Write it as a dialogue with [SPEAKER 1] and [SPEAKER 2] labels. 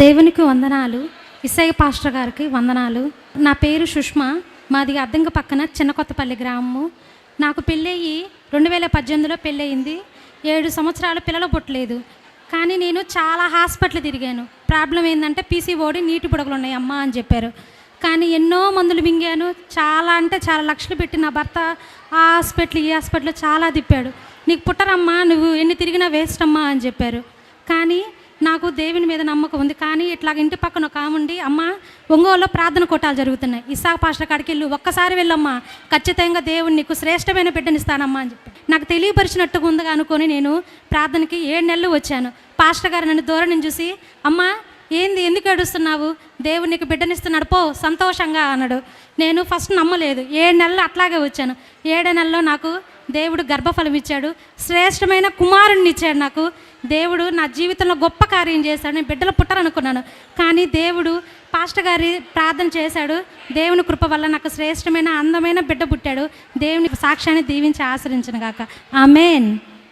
[SPEAKER 1] దేవునికి వందనాలు. ఇసయ్య పాస్టర్ గారికి వందనాలు. నా పేరు సుష్మా. మాది అద్దంకి పక్కన చిన్న కొత్తపల్లి గ్రామము. నాకు పెళ్ళయ్యి 2018లో పెళ్ళయింది. 7 సంవత్సరాలు పిల్లలు పుట్టలేదు. కానీ నేను చాలా హాస్పిటల్ తిరిగాను. ప్రాబ్లం ఏంటంటే పీసీఓడి, నీటి బుడగలు ఉన్నాయి అమ్మ అని చెప్పారు. కానీ ఎన్నో మందులు మింగాను. చాలా అంటే చాలా లక్షలు పెట్టి నా భర్త ఆ హాస్పిటల్ ఈ హాస్పిటల్ చాలా తిప్పాడు. నీకు పుట్టరమ్మా, నువ్వు ఎన్ని తిరిగినా వేస్ట్ అమ్మా అని చెప్పారు. కానీ నాకు దేవుని మీద నమ్మకం ఉంది. కానీ ఇట్లాగ ఇంటి పక్కన ఒక ఆమె ఉండి, అమ్మ ఒంగోలులో ప్రార్థన కోటాలు జరుగుతున్నాయి, ఇస్సాకు పాస్టర్ కాడికి వెళ్ళు, ఒక్కసారి వెళ్ళమ్మా, ఖచ్చితంగా దేవుడు నీకు శ్రేష్టమైన బిడ్డనిస్తానమ్మా అని చెప్పి నాకు తెలియపరిచినట్టుగా ఉందిగా అనుకొని నేను ప్రార్థనకి 7 నెలలు వచ్చాను. పాస్టర్ గారు నన్ను దూరం నుంచి చూసి, అమ్మ ఏంది, ఎందుకు ఏడుస్తున్నావు, దేవుడు నీకు బిడ్డనిస్తున్నాడు, పో సంతోషంగా అన్నాడు. నేను ఫస్ట్ నమ్మలేదు. 7 నెలలు అట్లాగే వచ్చాను. 7వ నెలలో నాకు దేవుడు గర్భఫలం ఇచ్చాడు, శ్రేష్టమైన కుమారుణ్ణి ఇచ్చాడు. నాకు దేవుడు నా జీవితంలో గొప్ప కార్యం చేశాడు. నేను బిడ్డలు పుట్టాలనుకున్నాను, కానీ దేవుడు పాస్టర్ గారి ప్రార్థన చేశాడు. దేవుని కృప వల్ల నాకు శ్రేష్టమైన అందమైన బిడ్డ పుట్టాడు. దేవుని సాక్ష్యాన్ని దీవించి ఆశ్రయించను గాక. ఆమేన్.